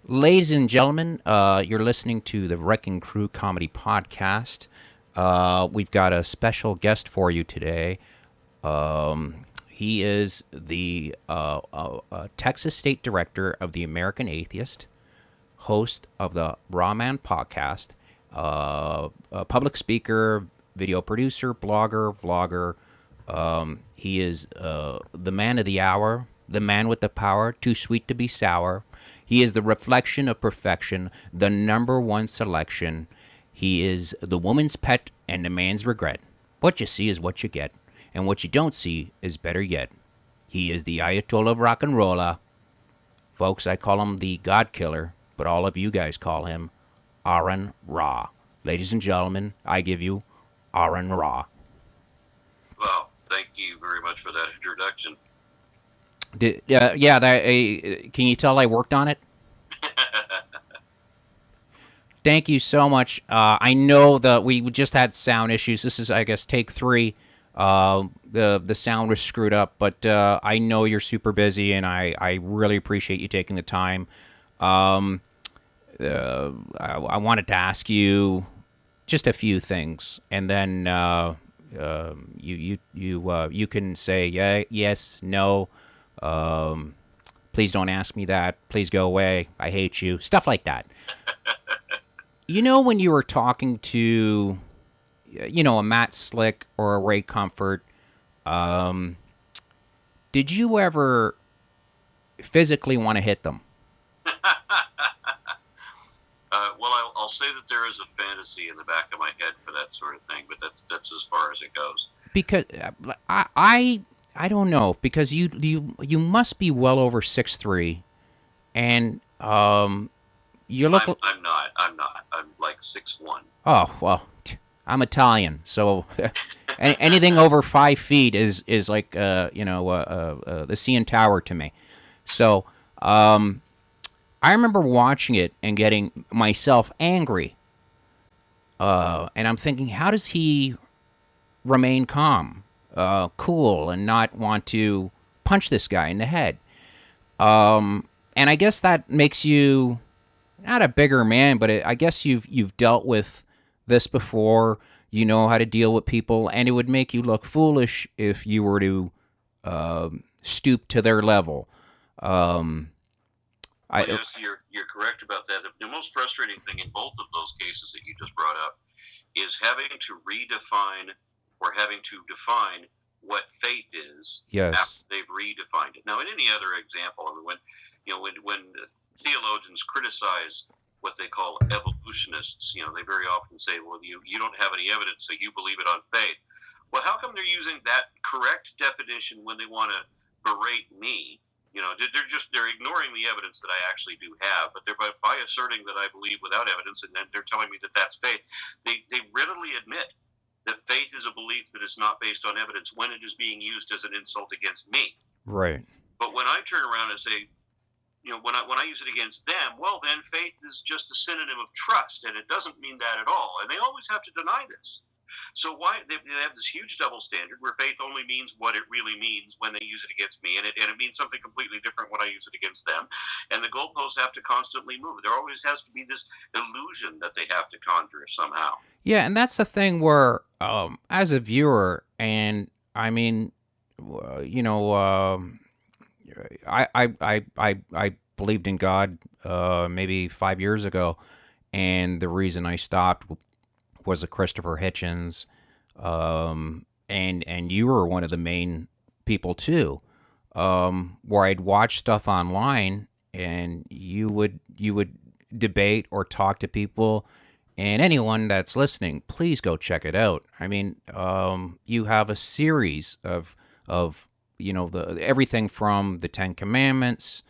Ladies and gentlemen, you're listening to the Wrecking Crew Comedy Podcast. We've got a special guest for you today. He is the Texas State Director of the American Atheist, host of the Raw Man Podcast, a public speaker, video producer, blogger, vlogger. He is the man of the hour, the man with the power, too sweet to be sour. He is the reflection of perfection, the number one selection. He is the woman's pet and the man's regret. What you see is what you get, and what you don't see is better yet. He is the Ayatollah of rock and rolla. Folks, I call him the God Killer, but all of you guys call him Aron Ra. Ladies and gentlemen, I give you Aron Ra. Well, thank you very much for that introduction. Can you tell I worked on it? Thank you so much. I know that we just had sound issues. This is, I guess, take 3. The sound was screwed up, but I know you're super busy, and I really appreciate you taking the time. I wanted to ask you just a few things, and then you can say yes, no. Please don't ask me that. Please go away. I hate you. Stuff like that. You know, when you were talking to, a Matt Slick or a Ray Comfort, did you ever physically want to hit them? Well, I'll say that there is a fantasy in the back of my head for that sort of thing, but that's as far as it goes. Because I don't know, because you must be well over 6'3", and you look. I'm not. I'm like 6'1". Oh well, I'm Italian, so anything over 5 feet is like the CN Tower to me. So I remember watching it and getting myself angry, and I'm thinking, how does he remain calm? Cool, and not want to punch this guy in the head. And I guess that makes you not a bigger man, but I guess you've dealt with this before. You know how to deal with people, and it would make you look foolish if you were to stoop to their level. Yes, you're correct about that. The most frustrating thing in both of those cases that you just brought up is having to redefine or having to define what faith is. Yes. After they've redefined it. Now, in any other example, I mean, when theologians criticize what they call evolutionists, they very often say, well, you don't have any evidence, so you believe it on faith. Well, how come they're using that correct definition when they want to berate me? They're ignoring the evidence that I actually do have, but they're by asserting that I believe without evidence, and then they're telling me that that's faith. They readily admit that faith is a belief that is not based on evidence when it is being used as an insult against me. Right. But when I turn around and say, when I use it against them, well, then faith is just a synonym of trust, and it doesn't mean that at all. And they always have to deny this. So why they have this huge double standard where faith only means what it really means when they use it against me, and it means something completely different when I use it against them. And the goalposts have to constantly move. There always has to be this illusion that they have to conjure somehow. Yeah, and that's the thing where, as a viewer, and I mean, I believed in God maybe 5 years ago, and the reason I stopped was the Christopher Hitchens, and you were one of the main people too, where I'd watch stuff online, and you would debate or talk to people, and anyone that's listening, please go check it out. I mean, you have a series of everything from the Ten Commandments,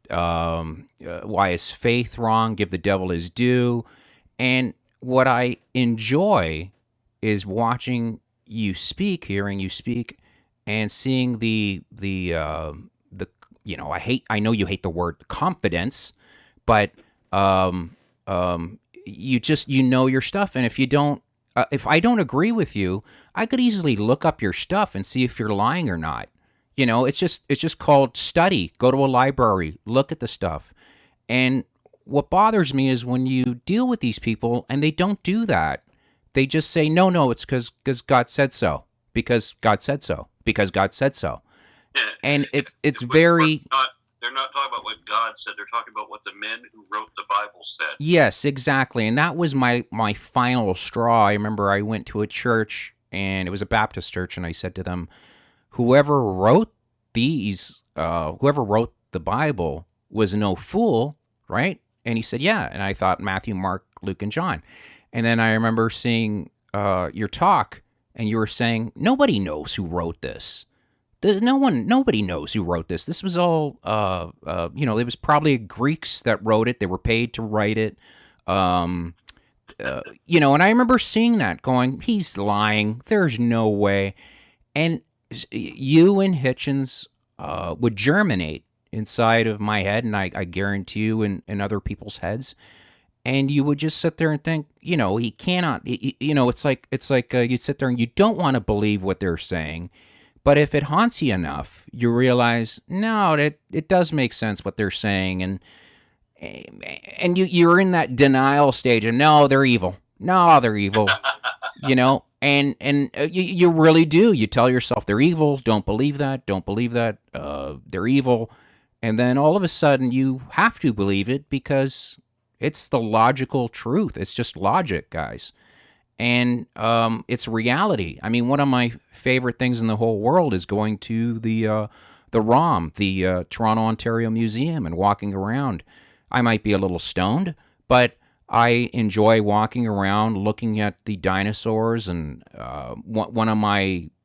why is faith wrong, give the devil his due, and what I enjoy is watching you speak, hearing you speak, and seeing the I know you hate the word confidence, but you know your stuff, and if I don't agree with you, I could easily look up your stuff and see if you're lying or not. It's just called study. Go to a library, look at the stuff, and what bothers me is when you deal with these people and they don't do that. They just say, no, it's because God said so, because God said so, because God said so. Yeah. And it's very... They're not talking about what God said. They're talking about what the men who wrote the Bible said. Yes, exactly. And that was my final straw. I remember I went to a church, and it was a Baptist church, and I said to them, whoever wrote whoever wrote the Bible was no fool, right? And he said, yeah. And I thought Matthew, Mark, Luke, and John. And then I remember seeing your talk, and you were saying, nobody knows who wrote this. Nobody knows who wrote this. This was all, it was probably Greeks that wrote it. They were paid to write it. And I remember seeing that going, he's lying. There's no way. And you and Hitchens would germinate inside of my head, and I guarantee you in other people's heads. And you would just sit there and think, he cannot, it's like you'd sit there and you don't want to believe what they're saying. But if it haunts you enough, you realize, no, it does make sense what they're saying. And you're in that denial stage of, no, they're evil. No, they're evil. And you really do. You tell yourself they're evil. Don't believe that. Don't believe that. They're evil. And then all of a sudden you have to believe it because it's the logical truth. It's just logic, guys. And it's reality. I mean, one of my favorite things in the whole world is going to the ROM, the Toronto, Ontario Museum, and walking around. I might be a little stoned, but I enjoy walking around, looking at the dinosaurs. And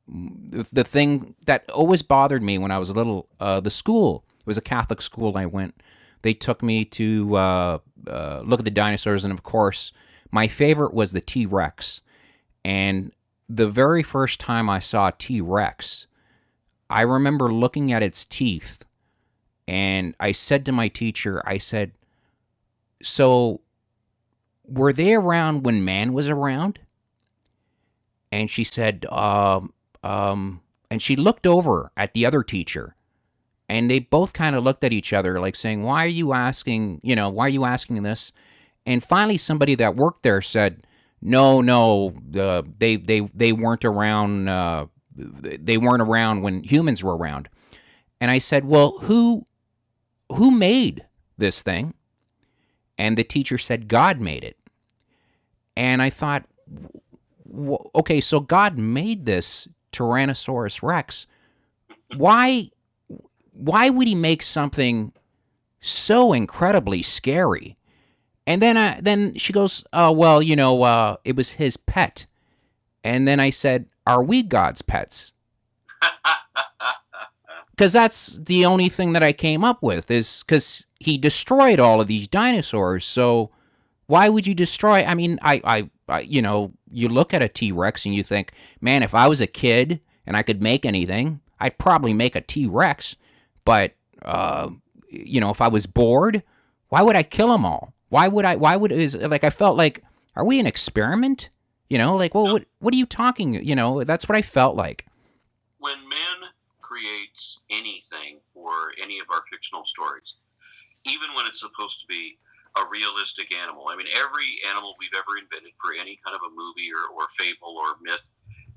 the thing that always bothered me when I was little, the school, it was a Catholic school I went. They took me to look at the dinosaurs, and of course, my favorite was the T-Rex. And the very first time I saw a T-Rex, I remember looking at its teeth, and I said to my teacher, I said, so were they around when man was around? And she said, and she looked over at the other teacher, and they both kind of looked at each other like saying, why are you asking this? And finally, somebody that worked there said, "No, they weren't around. They weren't around when humans were around." And I said, "Well, who made this thing?" And the teacher said, "God made it." And I thought, okay, so God made this Tyrannosaurus Rex. Why would he make something so incredibly scary? And then she goes, "Oh, well, it was his pet." And then I said, "Are we God's pets?" Because that's the only thing that I came up with, is because he destroyed all of these dinosaurs. So why would you destroy? I mean, I you look at a T-Rex and you think, man, if I was a kid and I could make anything, I'd probably make a T-Rex. But if I was bored, why would I kill them all? I felt like, are we an experiment? What are you talking? That's what I felt like. When man creates anything for any of our fictional stories, even when it's supposed to be a realistic animal, I mean, every animal we've ever invented for any kind of a movie or fable or myth,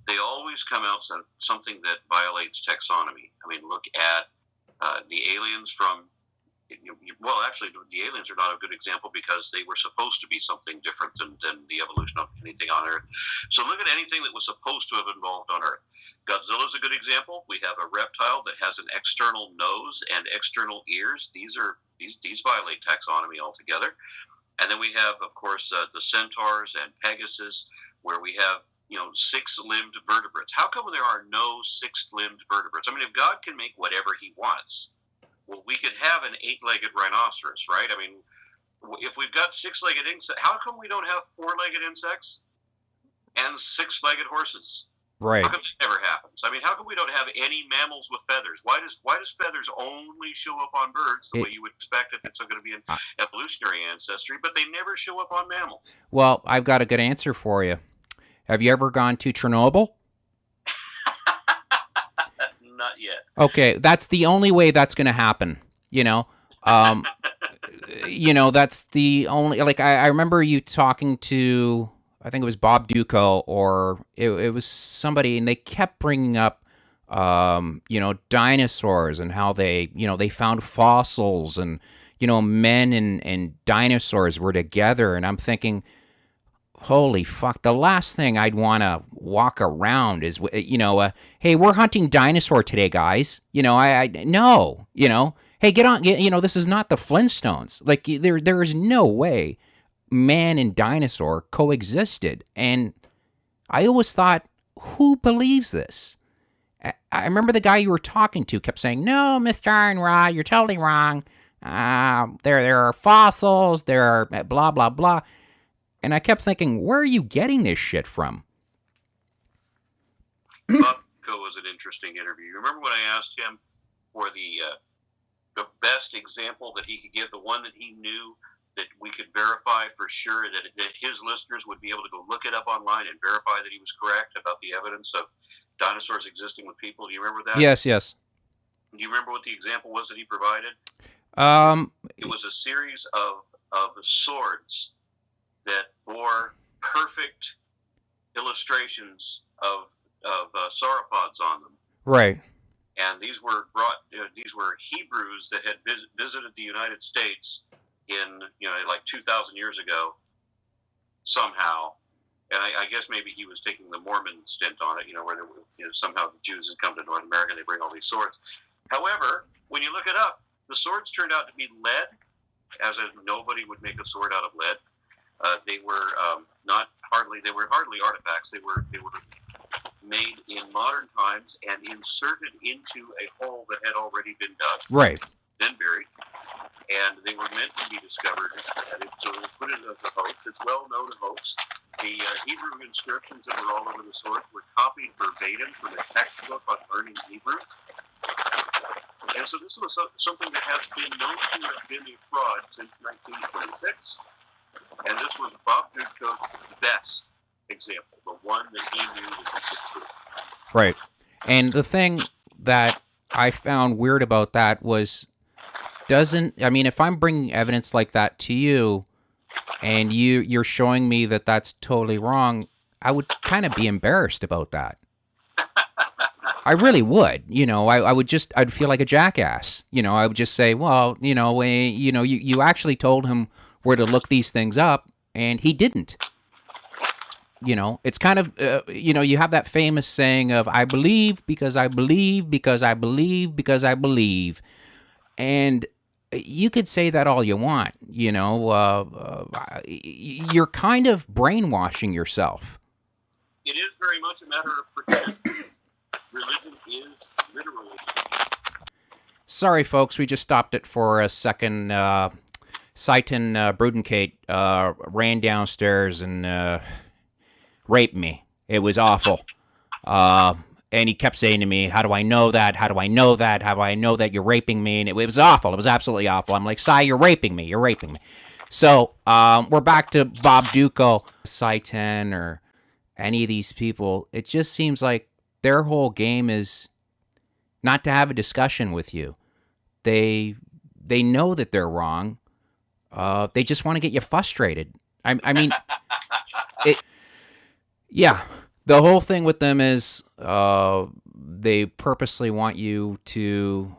they always come out something that violates taxonomy. I mean, look at the aliens from... Well, actually, the aliens are not a good example because they were supposed to be something different than the evolution of anything on Earth. So look at anything that was supposed to have evolved on Earth. Godzilla is a good example. We have a reptile that has an external nose and external ears. These violate taxonomy altogether. And then we have, of course, the centaurs and Pegasus, where we have six-limbed vertebrates. How come there are no six-limbed vertebrates? I mean, if God can make whatever he wants, well, we could have an eight-legged rhinoceros, right? I mean, if we've got six-legged insects, how come we don't have four-legged insects and six-legged horses? Right. How come that never happens? I mean, how come we don't have any mammals with feathers? Why does feathers only show up on birds the way you would expect if it's going to be an evolutionary ancestry, but they never show up on mammals? Well, I've got a good answer for you. Have you ever gone to Chernobyl? Not yet. Okay, that's the only way that's going to happen. That's the only, like, I remember you talking to, I think it was Bob Dutko, or it was somebody, and they kept bringing up, dinosaurs, and how they found fossils, and, men and dinosaurs were together. And I'm thinking, holy fuck, the last thing I'd want to walk around is, hey, we're hunting dinosaur today, guys. I no, hey, get on, this is not the Flintstones. Like, there is no way man and dinosaur coexisted. And I always thought, who believes this? I remember the guy you were talking to kept saying, no, Mr. Aron Ra, you're totally wrong. There are fossils, there are blah, blah, blah. And I kept thinking, where are you getting this shit from? Bob Dutko was an interesting interview. Remember when I asked him for the best example that he could give, the one that he knew that we could verify for sure, that his listeners would be able to go look it up online and verify that he was correct about the evidence of dinosaurs existing with people? Do you remember that? Yes. Do you remember what the example was that he provided? It was a series of swords that bore perfect illustrations of sauropods on them. Right. And these were Hebrews that had visited the United States in like 2,000 years ago somehow. And I guess maybe he was taking the Mormon stint on it, where somehow the Jews had come to North America and they bring all these swords. However, when you look it up, the swords turned out to be lead, as in nobody would make a sword out of lead. They were hardly artifacts. They were made in modern times and inserted into a hole that had already been dug. Right. Then buried. And they were meant to be discovered. So they put it as a hoax. It's well known a hoax. The Hebrew inscriptions that were all over the swords were copied verbatim from a textbook on learning Hebrew. And so this was something that has been known to have been a fraud since 1926. And this was Bob Dutko's best example, the one that he knew that he could prove. Right. And the thing that I found weird about that was, if I'm bringing evidence like that to you, and you're showing me that that's totally wrong, I would kind of be embarrassed about that. I really would. I'd feel like a jackass. I would just say, well, you actually told him where to look these things up, and he didn't. It's kind of, you have that famous saying of, I believe because I believe because I believe because I believe. And you could say that all you want, you're kind of brainwashing yourself. It is very much a matter of pretend. Religion is literally. Sorry, folks, we just stopped it for a second. Seitan Bruggencate ran downstairs and raped me. It was awful. And he kept saying to me, how do I know that? How do I know that? How do I know that you're raping me? And it was awful. It was absolutely awful. I'm like, Sai, you're raping me. You're raping me. So we're back to Bob Dutko, Seitan, or any of these people. It just seems like their whole game is not to have a discussion with you. They know that they're wrong. They just want to get you frustrated. I mean, yeah. The whole thing with them is they purposely want you to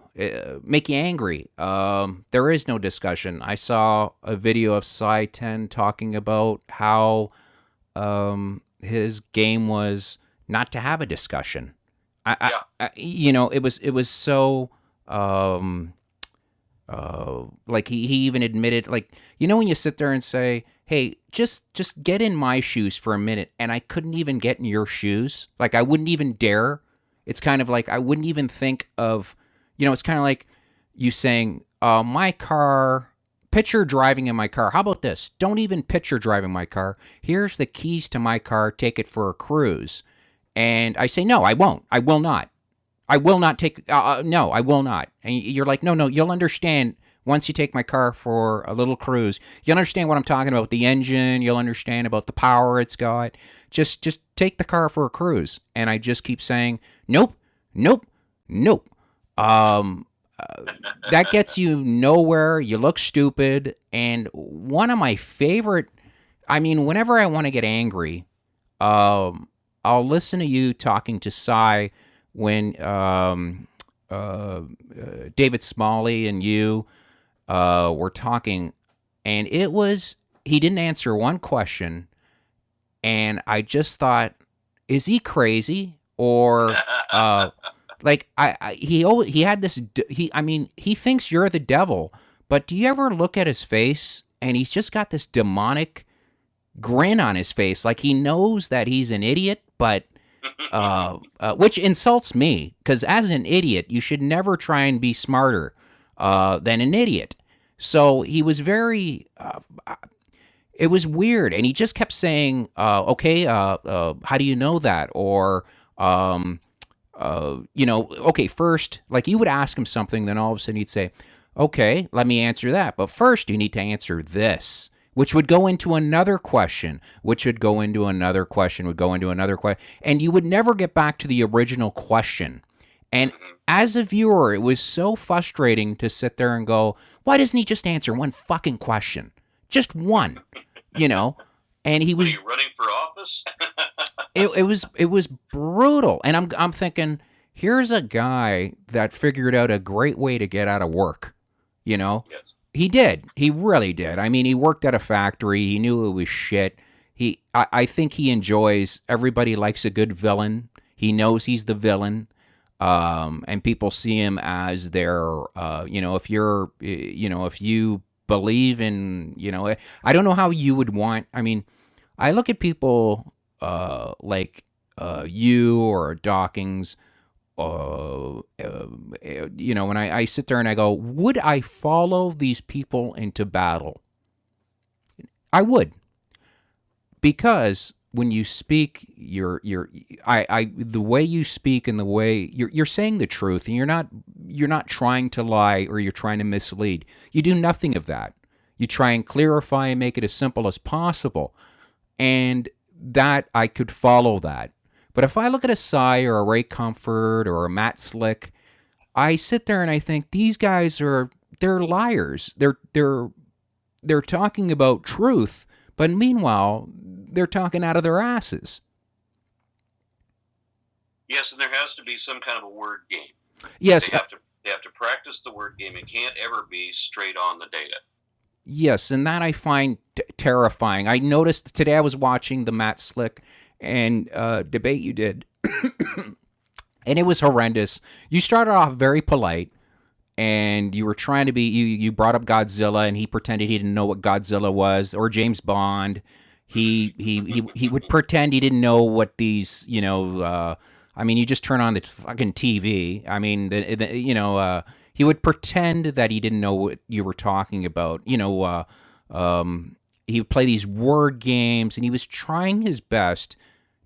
make you angry. There is no discussion. I saw a video of Seitan talking about how his game was not to have a discussion. It was so like he even admitted, like, when you sit there and say, hey, just get in my shoes for a minute, and I couldn't even get in your shoes. Like, I wouldn't even dare. It's kind of like I wouldn't even think of, it's kind of like you saying, my car, picture driving in my car. How about this? Don't even picture driving my car. Here's the keys to my car. Take it for a cruise. And I say, no, I won't. I will not. I will not take, no, I will not. And you're like, no, you'll understand. Once you take my car for a little cruise, you'll understand what I'm talking about. The engine, you'll understand about the power it's got. Just take the car for a cruise. And I just keep saying, nope. that gets you nowhere. You look stupid. And one of my favorite, I mean, whenever I want to get angry, I'll listen to you talking to Cy when David Smalley and you were talking, and he didn't answer one question, and I just thought, is he crazy? Or like he had this he thinks you're the devil, but do you ever look at his face and he's just got this demonic grin on his face, like he knows that he's an idiot, but which insults me, because as an idiot, you should never try and be smarter than an idiot. So he was very, it was weird, and he just kept saying, "Okay, how do you know that?" Or, okay, first, like you would ask him something, then all of a sudden he'd say, "Okay, let me answer that, but first you need to answer this." Which would go into another question, which would go into another question, would go into another question, and you would never get back to the original question. And as a viewer, it was so frustrating to sit there and go, why doesn't he just answer one fucking question? Just one, And he was. Are you running for office? it was brutal, and I'm thinking, here's a guy that figured out a great way to get out of work, Yes. He did. He really did. I mean, he worked at a factory. He knew it was shit. I think he enjoys. Everybody likes a good villain. He knows he's the villain, and people see him as their. If you believe in, I don't know how you would want. I mean, I look at people like you or Dawkins. When I sit there and I go, would I follow these people into battle? I would, because when you speak, the way you speak and the way you're saying the truth, and you're not trying to lie or you're trying to mislead. You do nothing of that. You try and clarify and make it as simple as possible, and that I could follow that. But if I look at a Cy or a Ray Comfort or a Matt Slick, I sit there and I think these guys they're liars. They're talking about truth, but meanwhile they're talking out of their asses. Yes, and there has to be some kind of a word game. Yes, they have to practice the word game. It can't ever be straight on the data. Yes, and that I find terrifying. I noticed today I was watching the Matt Slick and debate you did, and it was horrendous. You started off very polite, and you were trying to be. You brought up Godzilla, and he pretended he didn't know what Godzilla was, or James Bond. He would pretend he didn't know what these. I mean, you just turn on the fucking TV. I mean, he would pretend that he didn't know what you were talking about. He would play these word games, and he was trying his best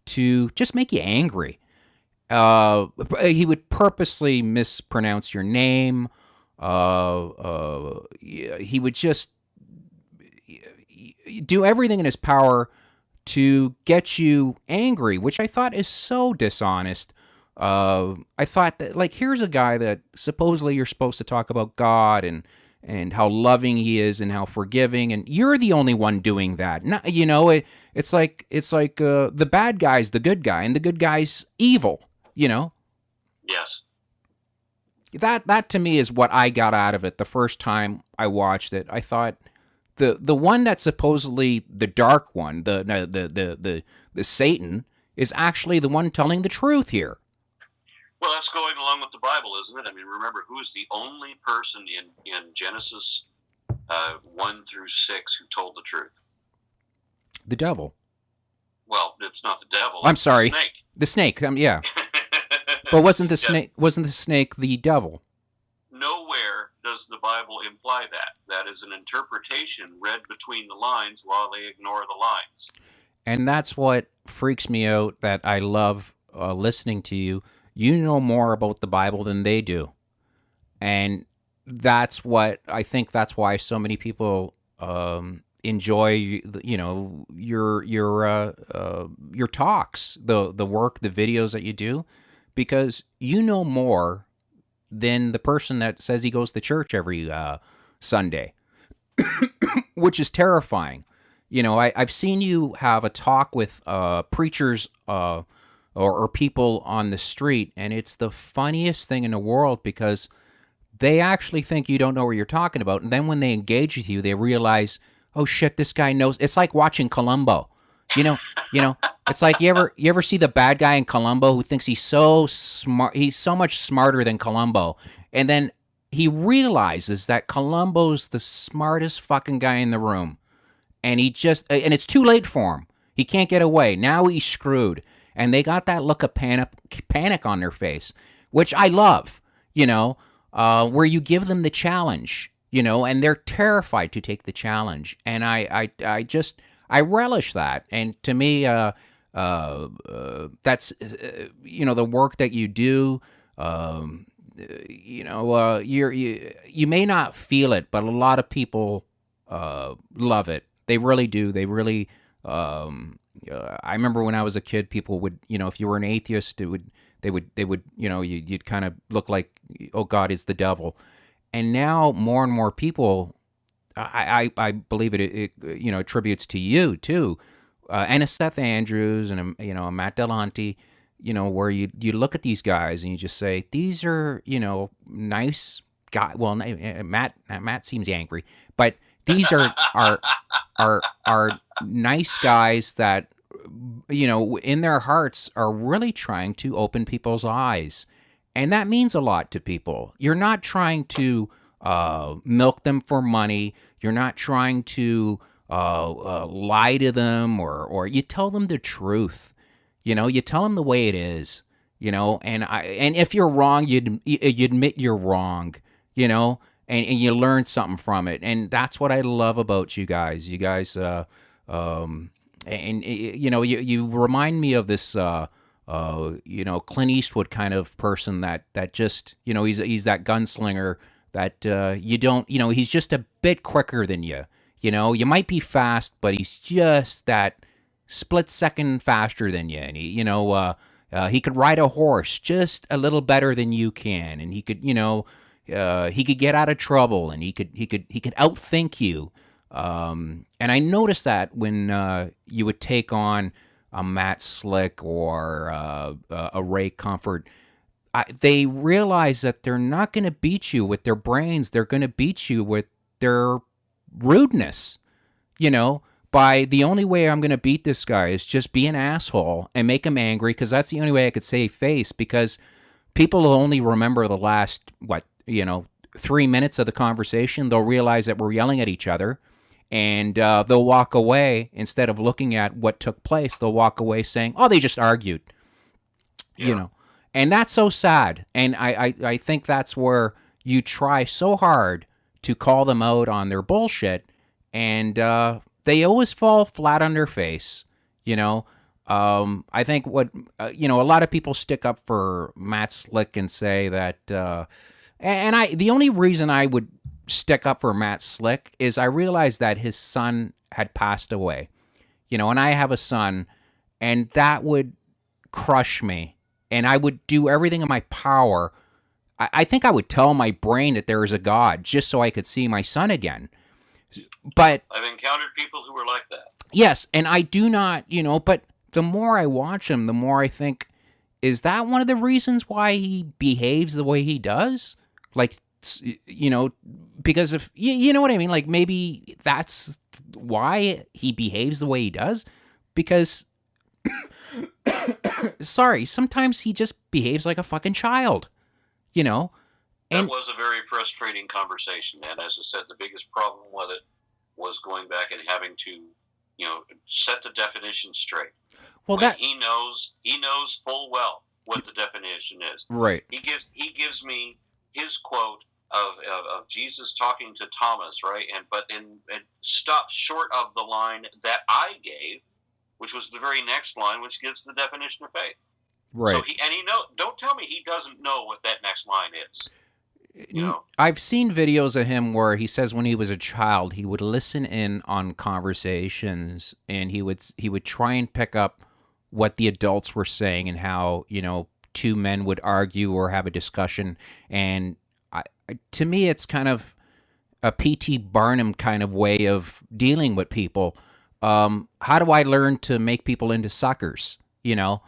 to just make you angry. He would purposely mispronounce your name. He would just do everything in his power to get you angry, which I thought is so dishonest. I thought that, like, here's a guy that supposedly you're supposed to talk about God and how loving he is and how forgiving, and you're the only one doing that. Not, it's like the bad guy's the good guy, and the good guy's evil. Yes. That to me is what I got out of it the first time I watched it. I thought the one that's supposedly the dark one, the Satan, is actually the one telling the truth here. Well, that's going along with the Bible, isn't it? I mean, remember, who is the only person in Genesis 1 through 6 who told the truth? The devil. Well, it's not the devil. I'm sorry. The snake. The snake. Yeah. But wasn't the snake? Wasn't the snake the devil? Nowhere does the Bible imply that. That is an interpretation read between the lines while they ignore the lines. And that's what freaks me out. That I love listening to you. You know more about the Bible than they do. And that's what I think. That's why so many people enjoy, your talks, the work, the videos that you do, because you know more than the person that says he goes to church every Sunday, which is terrifying. I've seen you have a talk with preachers or people on the street, and it's the funniest thing in the world because they actually think you don't know what you're talking about. And then when they engage with you, they realize, oh shit, this guy knows. It's like watching Columbo. It's like you ever see the bad guy in Columbo who thinks he's so smart, he's so much smarter than Columbo, and then he realizes that Columbo's the smartest fucking guy in the room, and it's too late for him. He can't get away. Now he's screwed. And they got that look of panic on their face, which I love, where you give them the challenge, and they're terrified to take the challenge. And I relish that. And to me, that's, the work that you do. You may not feel it, but a lot of people love it. They really do. They really. I remember when I was a kid, people would, if you were an atheist, they would, you'd kind of look like, oh, God is the devil. And now more and more people, I believe it attributes to you too, and a Seth Andrews and a Matt Delonte, where you look at these guys and you just say, these are, nice guys. Well, Matt seems angry, but these are nice guys that, in their hearts are really trying to open people's eyes. And that means a lot to people. You're not trying to milk them for money. You're not trying to lie to them, or you tell them the truth. You tell them the way it is. And if you're wrong, you admit you're wrong. And you learn something from it. And that's what I love about you guys. You guys, you remind me of this, Clint Eastwood kind of person that just, he's that gunslinger that you don't, he's just a bit quicker than you. You might be fast, but he's just that split second faster than you. And he could ride a horse just a little better than you can, and he could, he could get out of trouble, and he could outthink you. And I noticed that when you would take on a Matt Slick or a Ray Comfort, they realize that they're not going to beat you with their brains. They're going to beat you with their rudeness. By the only way I'm going to beat this guy is just be an asshole and make him angry, because that's the only way I could save face, because people will only remember the last, 3 minutes of the conversation. They'll realize that we're yelling at each other, and they'll walk away. Instead of looking at what took place, they'll walk away saying, oh, they just argued, and that's so sad. And I think that's where you try so hard to call them out on their bullshit, and they always fall flat on their face. I think what, a lot of people stick up for Matt Slick and say that, the only reason I would stick up for Matt Slick is I realized that his son had passed away, and I have a son, and that would crush me, and I would do everything in my power. I think I would tell my brain that there is a God just so I could see my son again. But I've encountered people who were like that. Yes, and I do not, but the more I watch him, the more I think, is that one of the reasons why he behaves the way he does? Like, because if, you know what I mean? Like, maybe that's why he behaves the way he does? Because, sorry, sometimes he just behaves like a fucking child, That was a very frustrating conversation, and as I said, the biggest problem with it was going back and having to, set the definition straight. Well, when he knows full well what the definition is. Right. He gives me his quote of Jesus talking to Thomas, right? But stopped short of the line that I gave, which was the very next line, which gives the definition of faith. Right. So don't tell me he doesn't know what that next line is. I've seen videos of him where he says when he was a child, he would listen in on conversations, and he would try and pick up what the adults were saying and how, two men would argue or have a discussion, and to me, it's kind of a P.T. Barnum kind of way of dealing with people. How do I learn to make people into suckers? That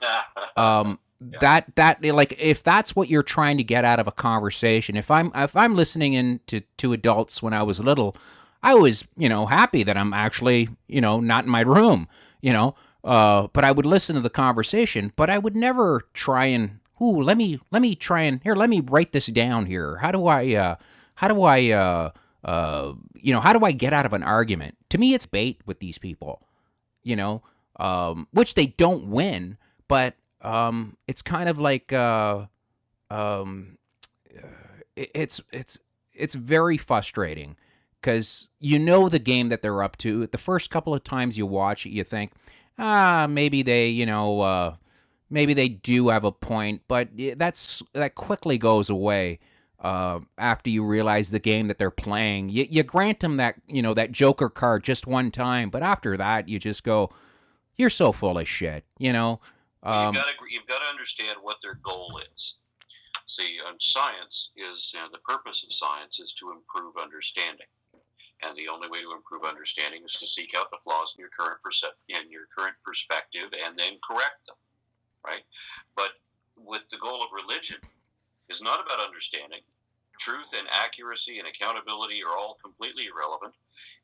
like, if that's what you're trying to get out of a conversation, if I'm listening in to adults when I was little, I was happy that I'm actually not in my room, but I would listen to the conversation, but I would never try and let me try and let me write this down here. How do I how do I get out of an argument? To me, it's bait with these people, which they don't win, but it's kind of like it's very frustrating because the game that they're up to. The first couple of times you watch it, you think, maybe they maybe they do have a point, but that quickly goes away. After you realize the game that they're playing, you grant them that that Joker card just one time, but after that you just go, "You're so full of shit," You've got to understand what their goal is. See, science is the purpose of science is to improve understanding, and the only way to improve understanding is to seek out the flaws in your current perspective and then correct them, right? But with the goal of religion is not about understanding. Truth and accuracy and accountability are all completely irrelevant.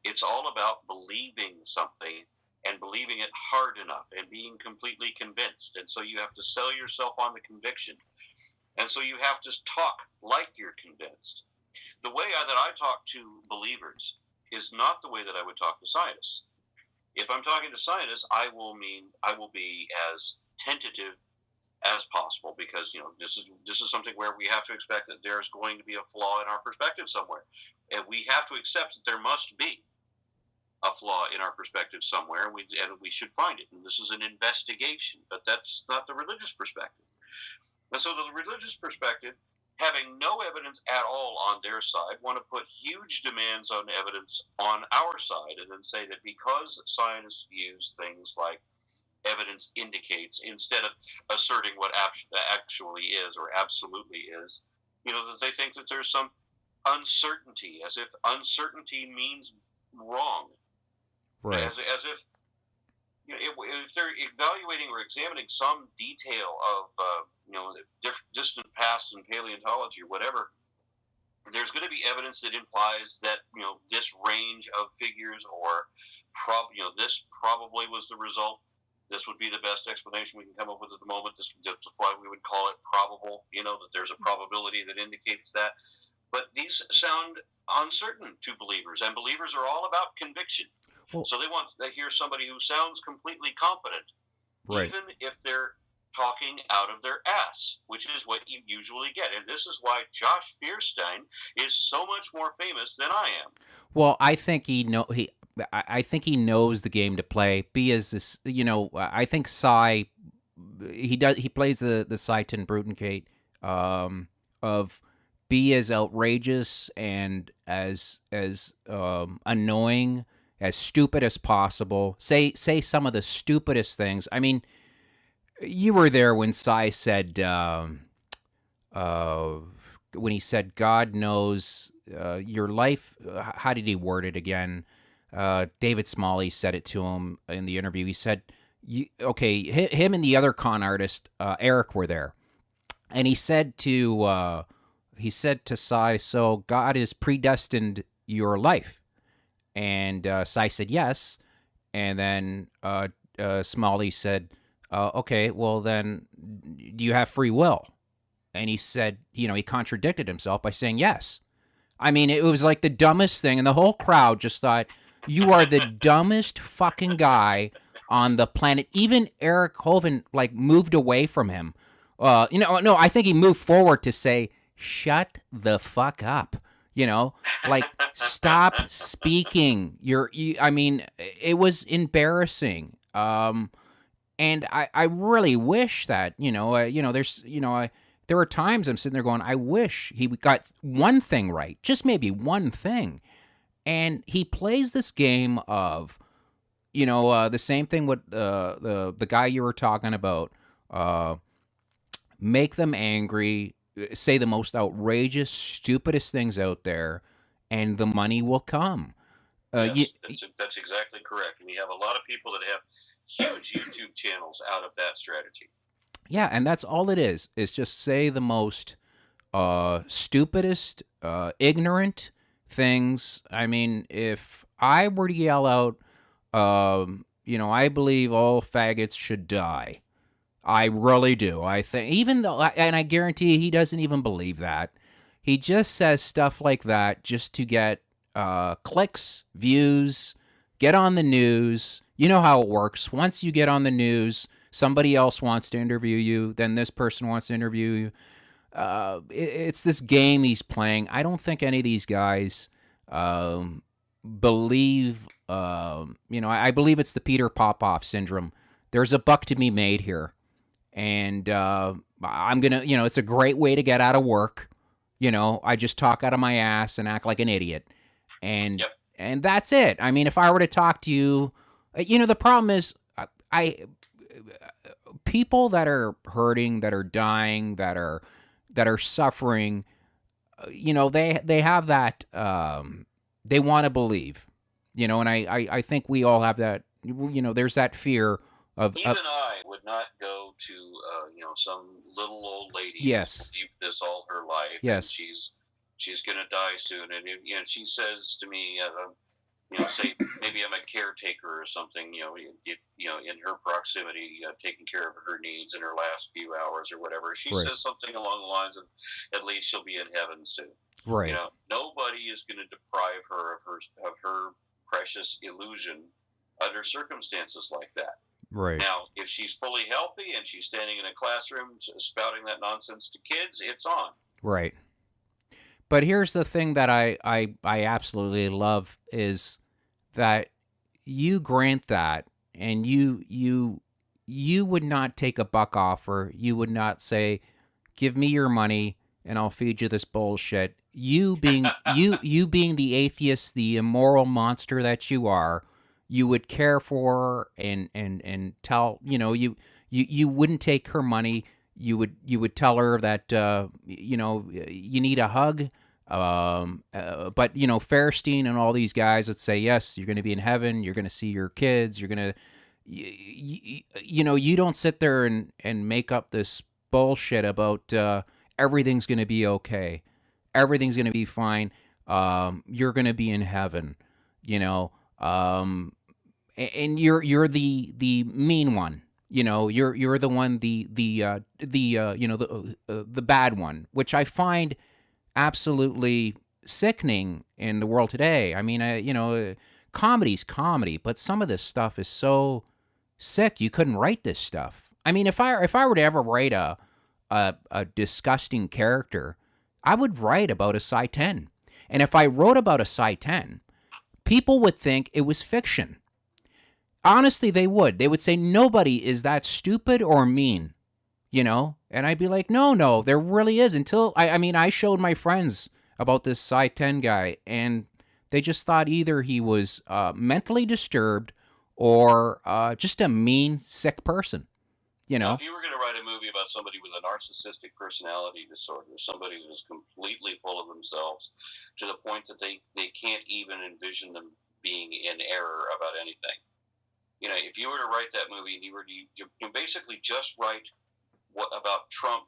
It's all about believing something and believing it hard enough and being completely convinced. And so you have to sell yourself on the conviction. And so you have to talk like you're convinced. The way that I talk to believers is not the way that I would talk to scientists. If I'm talking to scientists, I will be as tentative as possible, because this is something where we have to expect that there's going to be a flaw in our perspective somewhere, and we have to accept that there must be a flaw in our perspective somewhere, and we should find it. And this is an investigation, but that's not the religious perspective. And so the religious perspective, having no evidence at all on their side, want to put huge demands on evidence on our side, and then say that because scientists use things like evidence indicates, instead of asserting what actually is or absolutely is, that they think that there's some uncertainty, as if uncertainty means wrong. Right. As if if they're evaluating or examining some detail of the distant past in paleontology or whatever, there's going to be evidence that implies that this range of figures, or this probably was the result. This would be the best explanation we can come up with at the moment. That's why we would call it probable, that there's a probability that indicates that. But these sound uncertain to believers, and believers are all about conviction. Well, so they hear somebody who sounds completely competent, right, even if they're talking out of their ass, which is what you usually get. And this is why Josh Fierstein is so much more famous than I am. Well, I think I think he knows the game to play. B is this, I think Cy, he plays the Cyton Bruggencate, of be as outrageous and as annoying, as stupid as possible. Say some of the stupidest things. I mean, you were there when Cy said, when he said, "God knows your life." How did he word it again? David Smalley said it to him in the interview. He said, him and the other con artist, Eric, were there. And he said to Cy, "So God has predestined your life?" And Cy said, "Yes." And then Smalley said, "Okay, well then, do you have free will?" And he said, he contradicted himself by saying yes. I mean, it was like the dumbest thing, and the whole crowd just thought, "You are the dumbest fucking guy on the planet." Even Eric Hovind moved away from him. No, I think he moved forward to say, "Shut the fuck up." Stop speaking. I mean, it was embarrassing. And I really wish that, there were times I'm sitting there going, I wish he got one thing right, just maybe one thing. And he plays this game of, the same thing with the guy you were talking about, make them angry, say the most outrageous, stupidest things out there, and the money will come. Yes, that's exactly correct. And you have a lot of people that have huge YouTube channels out of that strategy. Yeah, and that's all it is. It's just say the most stupidest, ignorant things. I mean, if I were to yell out, I believe all faggots should die. I really do. I think, even though, and I guarantee he doesn't even believe that. He just says stuff like that just to get clicks, views, get on the news. You know how it works. Once you get on the news, somebody else wants to interview you, then this person wants to interview you. It's this game he's playing. I don't think any of these guys believe, I believe it's the Peter Popoff syndrome. There's a buck to be made here. And I'm going to, it's a great way to get out of work. I just talk out of my ass and act like an idiot. And Yep. and that's it. I mean, if I were to talk to you, the problem is people that are hurting, that are dying, that are suffering, they have that, they want to believe, and I think we all have that, there's that fear of. Even I would not go to, some little old lady Yes. who's believed this all her life. Yes. And she's going to die soon. And, she says to me, say maybe I'm a caretaker or something, in her proximity, taking care of her needs in her last few hours or whatever. She Right. says something along the lines of, at least she'll be in heaven soon. Right. Nobody is going to deprive her of her precious illusion under circumstances like that. Right. Now, if she's fully healthy and she's standing in a classroom spouting that nonsense to kids, it's on. Right. But here's the thing that I absolutely love is that you grant that, and you would not take a buck offer. You would not say, "Give me your money and I'll feed you this bullshit." You being you being the atheist, the immoral monster that you are, you would care for her and tell, you wouldn't take her money. You would tell her that you need a hug. But Fairstein and all these guys would say, yes, you're going to be in heaven. You're going to see your kids. You're going to, you don't sit there and make up this bullshit about everything's going to be okay. Everything's going to be fine. You're going to be in heaven, and you're the mean one. You're the one, the bad one, which I find absolutely sickening in the world today. I mean, comedy's comedy, but some of this stuff is so sick. You couldn't write this stuff. I mean, if I were to ever write a disgusting character, I would write about a Psi 10. And if I wrote about a Psi 10, people would think it was fiction. Honestly, they would. They would say nobody is that stupid or mean, And I'd be like, no, there really is. Until, I showed my friends about this Psi 10 guy, and they just thought either he was mentally disturbed or just a mean, sick person, Now, if you were going to write a movie about somebody with a narcissistic personality disorder, somebody who is completely full of themselves to the point that they can't even envision them being in error about anything. If you were to write that movie and you were to basically just write about Trump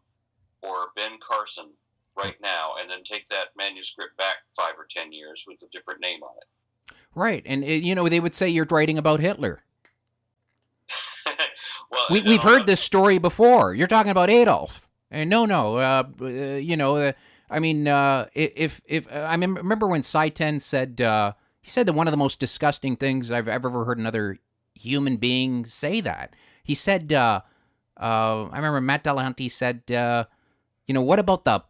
or Ben Carson right now, and then take that manuscript back 5 or 10 years with a different name on it. Right, and they would say you're writing about Hitler. Well, we've heard this story before. You're talking about Adolf, and if I remember when Psi 10 said he said that one of the most disgusting things I've ever heard another human being say that. He said, I remember Matt Delahanty said, what about the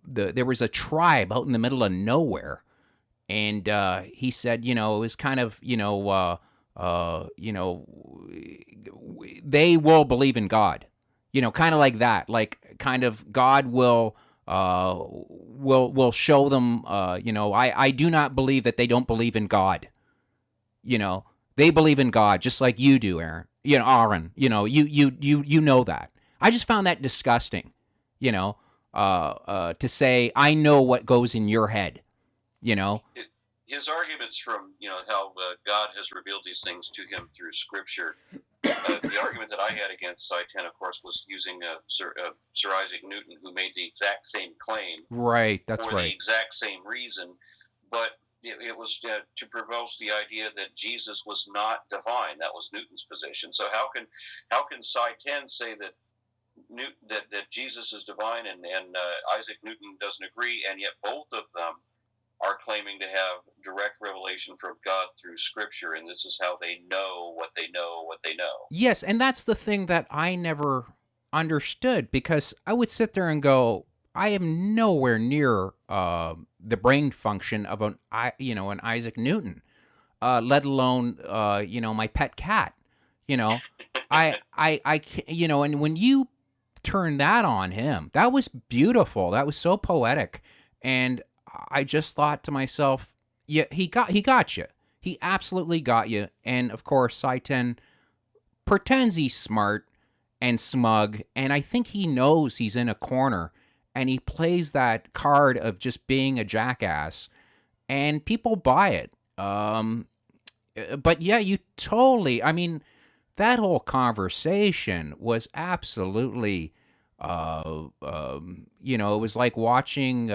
there was a tribe out in the middle of nowhere, and he said, it was kind of, they will believe in God, kind of like that, like kind of God will show them, I do not believe that they don't believe in God, they believe in God just like you do, Aaron. Aaron, you know that. I just found that disgusting. to say, I know what goes in your head, His arguments from how God has revealed these things to him through Scripture. The argument that I had against Satan, of course, was using Sir Isaac Newton, who made the exact same claim, Right, that's for right. the exact same reason, but it was to promote the idea that Jesus was not divine. That was Newton's position. So how can Satan say that that Jesus is divine and Isaac Newton doesn't agree, and yet both of them are claiming to have direct revelation from God through Scripture, and this is how they know what they know, what they know. Yes, and that's the thing that I never understood, because I would sit there and go, I am nowhere near the brain function of an Isaac Newton, let alone my pet cat. And when you turn that on him, that was beautiful. That was so poetic, and I just thought to myself, yeah, he got you. He absolutely got you. And of course, Satan pretends he's smart and smug, and I think he knows he's in a corner, and he plays that card of just being a jackass, and people buy it. But yeah, you totally. I mean, that whole conversation was absolutely. It was like watching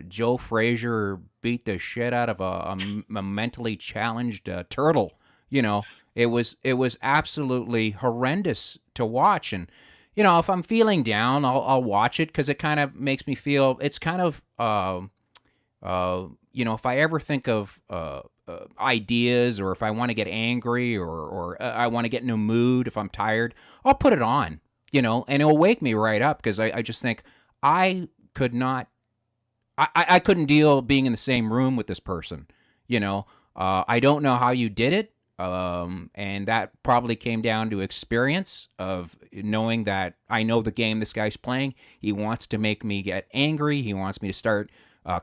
Joe Frazier beat the shit out of a mentally challenged turtle. It was absolutely horrendous to watch. And if I'm feeling down, I'll watch it, because it kind of makes me feel. It's kind of if I ever think of ideas, or if I want to get angry, or I want to get in a mood, if I'm tired, I'll put it on. And it'll wake me right up, because I just think I couldn't deal being in the same room with this person. I don't know how you did it. And that probably came down to experience of knowing that I know the game this guy's playing. He wants to make me get angry. He wants me to start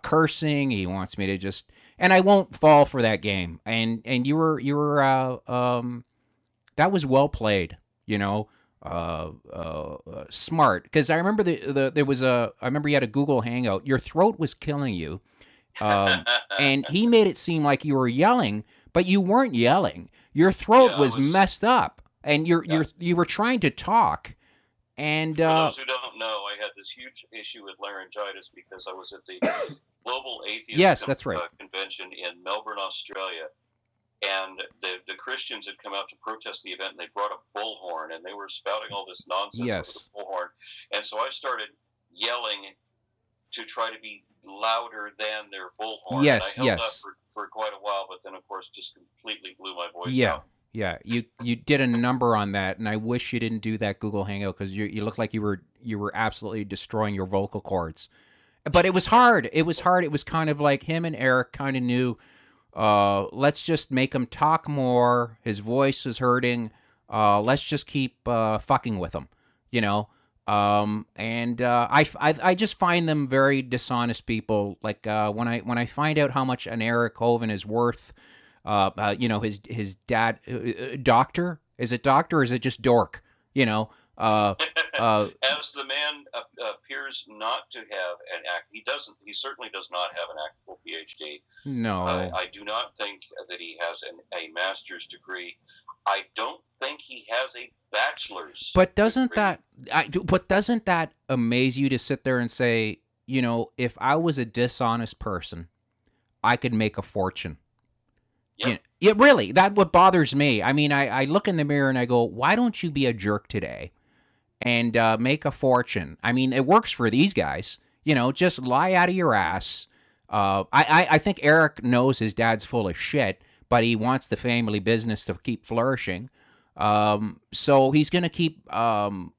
cursing. He wants me to just, and I won't fall for that game. And you were that was well played, smart, because I remember I remember you had a Google Hangout. Your throat was killing you, and he made it seem like you were yelling, but you weren't yelling. Your throat was messed up, and you were trying to talk. And for those who don't know, I had this huge issue with laryngitis because I was at the Global Atheist Convention in Melbourne, Australia. And the Christians had come out to protest the event, and they brought a bullhorn, and they were spouting all this nonsense over the bullhorn. And so I started yelling to try to be louder than their bullhorn. Yes, and I held up for quite a while, but then, of course, just completely blew my voice out. Yeah, you did a number on that, and I wish you didn't do that Google Hangout, because you looked like you were absolutely destroying your vocal cords. But it was hard. It was kind of like him and Eric kind of knew. Let's just make him talk more. His voice is hurting. Let's just keep fucking with him, I just find them very dishonest people. Like when I find out how much an Eric Hovind is worth, his dad, doctor, is it doctor or is it just dork? As the man appears not to have he certainly does not have an actual PhD. No. I do not think that he has a master's degree. I don't think he has a bachelor's. But doesn't that amaze you to sit there and say, if I was a dishonest person, I could make a fortune? Yep. It really, that's what bothers me. I mean, I look in the mirror and I go, why don't you be a jerk today and make a fortune? I mean, it works for these guys. Just lie out of your ass. I think Eric knows his dad's full of shit, but he wants the family business to keep flourishing. So he's going to keep, the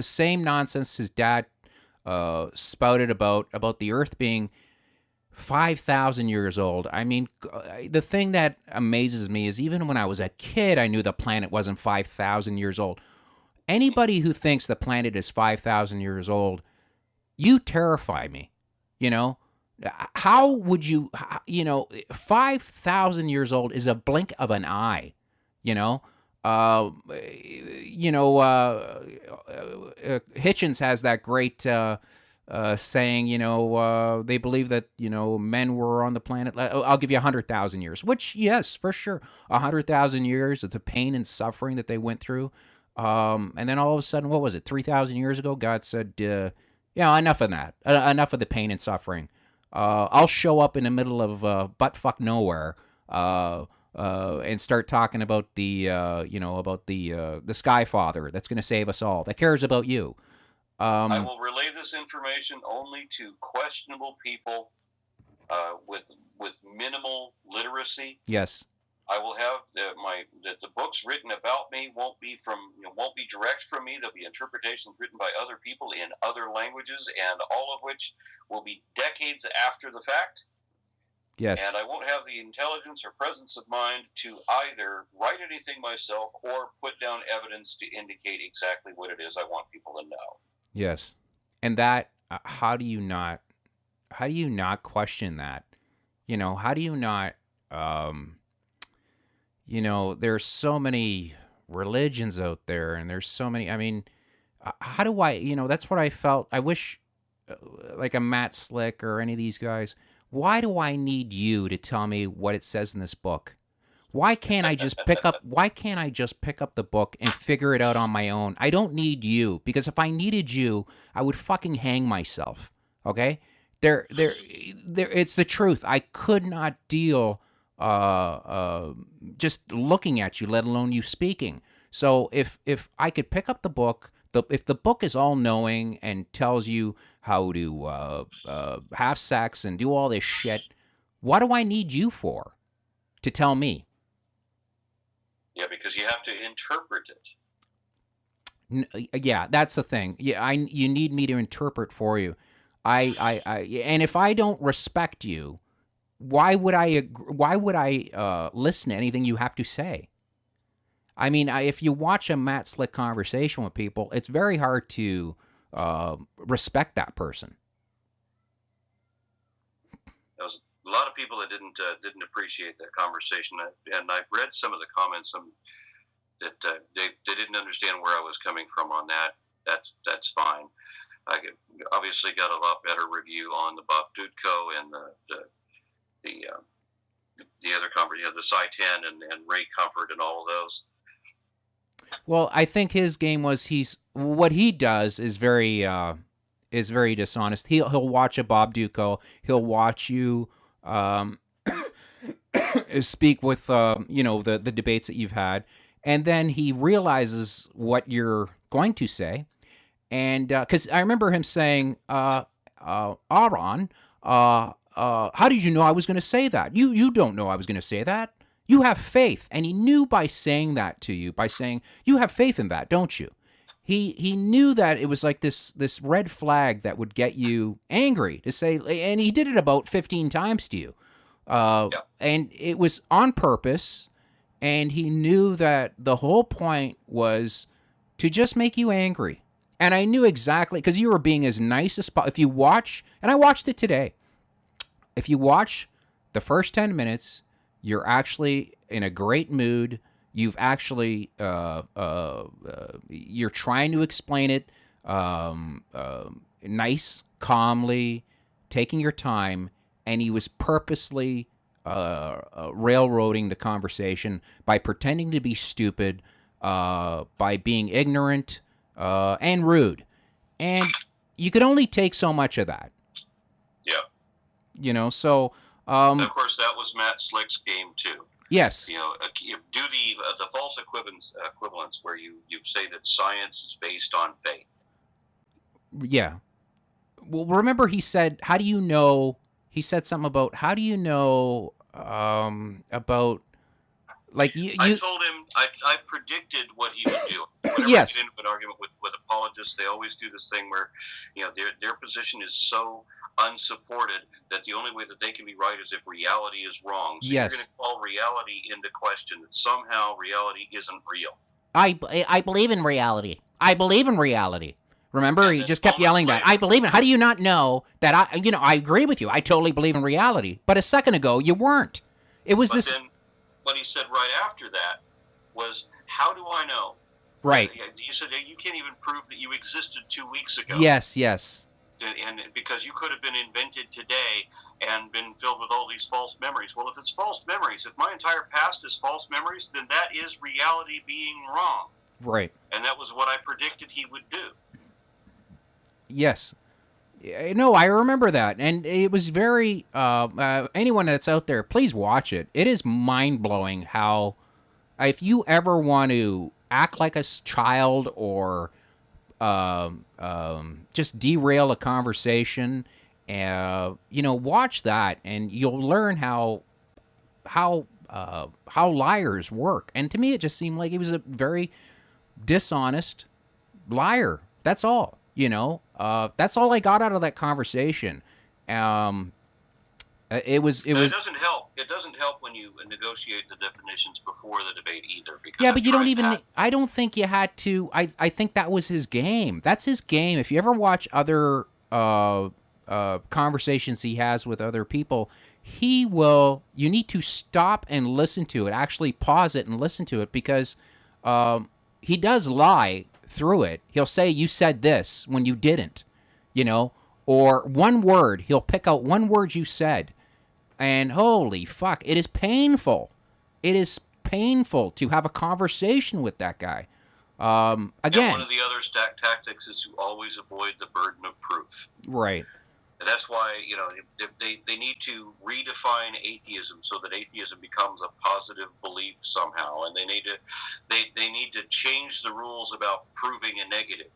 same nonsense his dad spouted about the Earth being 5,000 years old. I mean, the thing that amazes me is even when I was a kid, I knew the planet wasn't 5,000 years old. Anybody who thinks the planet is 5,000 years old, you terrify me. How would you, 5,000 years old is a blink of an eye, Hitchens has that great saying, they believe that, men were on the planet. I'll give you 100,000 years, which, yes, for sure. 100,000 years, it's a pain and suffering that they went through. And then all of a sudden, what was it, 3,000 years ago, God said, enough of that. Enough of the pain and suffering. I'll show up in the middle of buttfuck nowhere and start talking about the Sky Father that's going to save us all, that cares about you. I will relay this information only to questionable people with minimal literacy. Yes. I will have the books written about me won't be direct from me. There'll be interpretations written by other people in other languages, and all of which will be decades after the fact. Yes. And I won't have the intelligence or presence of mind to either write anything myself or put down evidence to indicate exactly what it is I want people to know. Yes. And that, how do you not question that? How do you not, there's so many religions out there, and there's so many, how do I, that's what I felt. I wish, like a Matt Slick or any of these guys, why do I need you to tell me what it says in this book? Why can't I just pick up the book and figure it out on my own? I don't need you, because if I needed you, I would fucking hang myself. Okay? It's the truth. I could not deal just looking at you, let alone you speaking. So if I could pick up the book, if the book is all knowing and tells you how to have sex and do all this shit, what do I need you for? To tell me? Yeah, because you have to interpret it. Yeah, that's the thing. Yeah, you need me to interpret for you. And if I don't respect you, why would I listen to anything you have to say? If you watch a Matt Slick conversation with people, it's very hard to respect that person. There was a lot of people that didn't appreciate that conversation, and I've read some of the comments that they didn't understand where I was coming from on that. That's fine. I obviously got a lot better review on the Bob Dutko and the other conference, the Psi 10 and Ray Comfort and all of those. Well, I think his game was what he does is very dishonest. He'll watch a Bob Dutko. He'll watch you speak with the debates that you've had, and then he realizes what you're going to say, and because I remember him saying, Aron, how did you know I was going to say that? You don't know I was going to say that. You have faith. And he knew by saying that to you, by saying, you have faith in that, don't you? He knew that it was like this red flag that would get you angry to say, and he did it about 15 times to you. And it was on purpose, and he knew that the whole point was to just make you angry. And I knew exactly, because you were being as nice as possible. If you watch, and I watched it today, if you watch the first 10 minutes, you're actually in a great mood. You've actually, you're trying to explain it nice, calmly, taking your time, and he was purposely railroading the conversation by pretending to be stupid, by being ignorant and rude. And you could only take so much of that. Yeah. So... and of course, that was Matt Slick's game, too. Yes. You do the false equivalence where you say that science is based on faith. Yeah. Well, remember he said, how do you know, he said something about, how do you know about, like, I told him, I predicted what he would do. Whenever yes. I get into an argument with apologists, they always do this thing where, their position is so unsupported that the only way that they can be right is if reality is wrong. So yes. You're going to call reality into question, that somehow reality isn't real. I believe in reality. I believe in reality. Remember, he just kept yelling that. I believe in. How do you not know that I agree with you. I totally believe in reality. But a second ago, you weren't. It was this. Then what he said right after that was, how do I know? Right. You said you can't even prove that you existed 2 weeks ago. Yes, yes. And because you could have been invented today and been filled with all these false memories. Well, if it's false memories, if my entire past is false memories, then that is reality being wrong. Right. And that was what I predicted he would do. Yes. No, I remember that, and it was very. Anyone that's out there, please watch it. It is mind blowing how, if you ever want to act like a child or just derail a conversation, watch that, and you'll learn how liars work. And to me, it just seemed like he was a very dishonest liar. That's all. That's all I got out of that conversation. It was. It doesn't help. It doesn't help when you negotiate the definitions before the debate either. Because yeah, but you don't even. I don't think you had to. I think that was his game. That's his game. If you ever watch other conversations he has with other people, he will. You need to stop and listen to it. Actually, pause it and listen to it, because he does lie through it. He'll say you said this when you didn't, or one word. He'll pick out one word you said, and holy fuck, it is painful. It is painful to have a conversation with that guy. Again, and one of the other tactics is to always avoid the burden of proof. Right. And that's why, they need to redefine atheism so that atheism becomes a positive belief somehow, and they need to change the rules about proving a negative.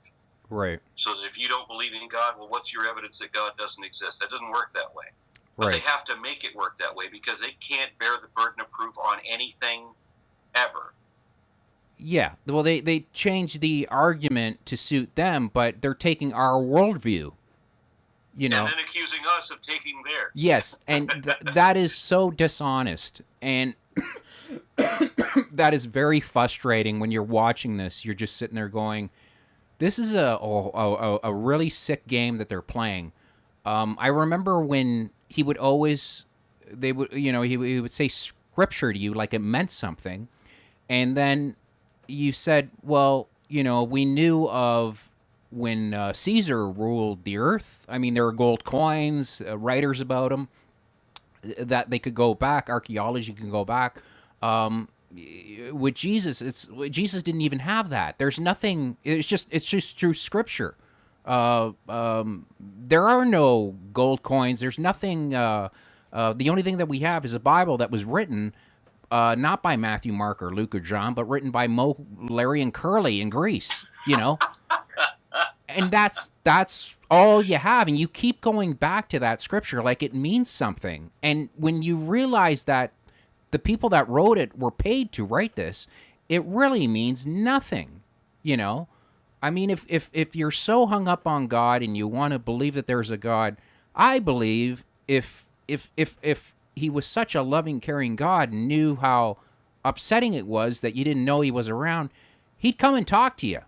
Right. So that if you don't believe in God, well, what's your evidence that God doesn't exist? That doesn't work that way. But Right. they have to make it work that way because they can't bear the burden of proof on anything ever. Yeah. Well, they change the argument to suit them, but they're taking our worldview. And then accusing us of taking theirs. Yes, and that is so dishonest, and that is very frustrating when you're watching this. You're just sitting there going, "This is a really sick game that they're playing." I remember when he would he would say scripture to you like it meant something, and then you said, "Well, we knew of." When Caesar ruled the earth, I mean, there were gold coins, writers about him, that they could go back. Archaeology can go back. With Jesus, Jesus didn't even have that. There's nothing. It's just through Scripture. There are no gold coins. There's nothing. The only thing that we have is a Bible that was written not by Matthew, Mark, or Luke, or John, but written by Mo, Larry, and Curly in Greece. And that's all you have, and you keep going back to that scripture like it means something. And when you realize that the people that wrote it were paid to write this, it really means nothing. I mean, if you're so hung up on God and you want to believe that there's a God, I believe if he was such a loving, caring God and knew how upsetting it was that you didn't know he was around, he'd come and talk to you.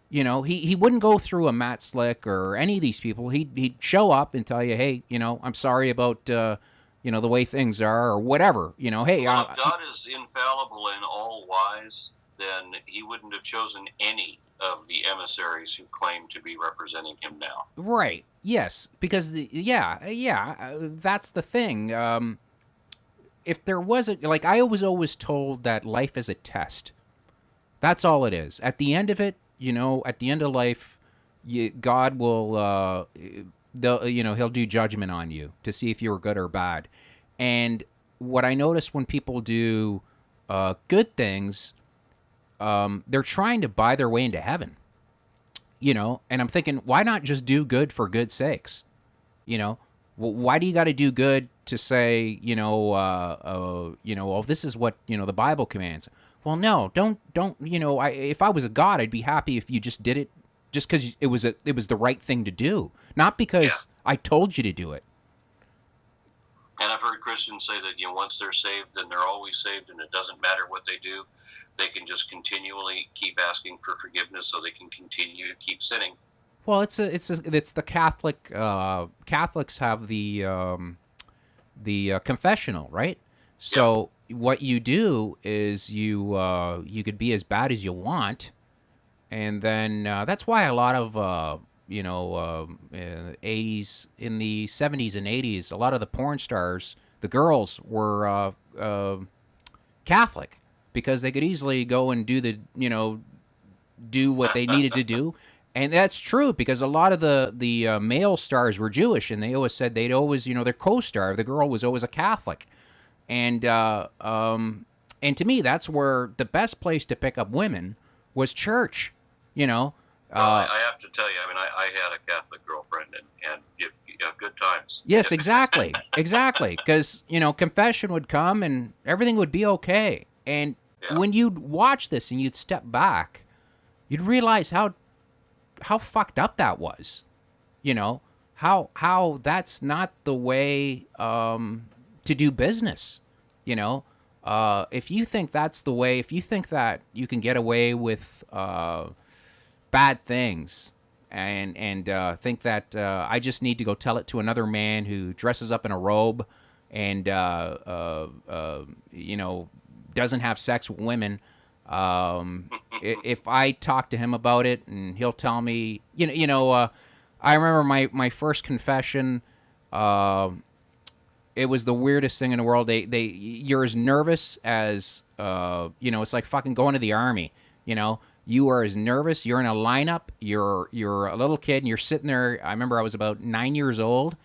He wouldn't go through a Matt Slick or any of these people. He'd show up and tell you, hey, I'm sorry about, the way things are or whatever. Hey. Well, if God is infallible and all-wise, then he wouldn't have chosen any of the emissaries who claim to be representing him now. Right. Yes. Because, that's the thing. If there wasn't, I was always told that life is a test. That's all it is. At the end of it, at the end of life, God will, he'll do judgment on you to see if you were good or bad. And what I notice when people do good things, they're trying to buy their way into heaven. And I'm thinking, why not just do good for good sakes? Why do you got to do good to say, this is what, the Bible commands? Well, no, don't. If I was a God, I'd be happy if you just did it, just because it was the right thing to do, not because I told you to do it. And I've heard Christians say that once they're saved, then they're always saved, and it doesn't matter what they do; they can just continually keep asking for forgiveness, so they can continue to keep sinning. Well, it's the Catholic. Catholics have the confessional, right? So what you do is you could be as bad as you want, and then that's why a lot of 80s, in the 70s and 80s, a lot of the porn stars, the girls were Catholic, because they could easily go and do what they needed to do. And that's true, because a lot of the male stars were Jewish, and they always said they'd always, their co-star, the girl, was always a Catholic. And to me, that's where the best place to pick up women was church. I have to tell you, I mean, I had a Catholic girlfriend, and you have good times. Yes, exactly, exactly. Because confession would come, and everything would be okay. And when you'd watch this and you'd step back, you'd realize how fucked up that was. How that's not the way to do business. If you think that's the way, if you think that you can get away with bad things, and think that I just need to go tell it to another man who dresses up in a robe and doesn't have sex with women. If I talk to him about it, and he'll tell me, I remember my first confession. It was the weirdest thing in the world. You're as nervous as it's like fucking going to the army. You are as nervous. You're in a lineup. You're a little kid, and you're sitting there. I remember I was about 9 years old,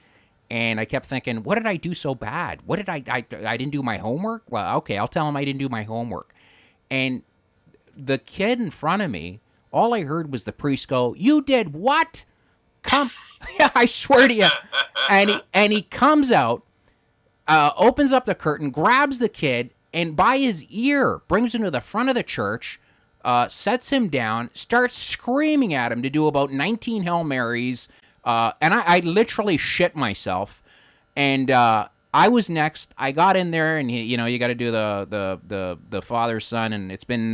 and I kept thinking, what did I do so bad? What did I didn't do my homework? Well, okay, I'll tell him I didn't do my homework. And the kid in front of me, all I heard was the priest go, "You did what? Come." Yeah, I swear to you. And he comes out, opens up the curtain, grabs the kid, and by his ear brings him to the front of the church, sets him down, starts screaming at him to do about 19 Hail Marys, and I literally shit myself. And I was next. I got in there, and you got to do the father son, and it's been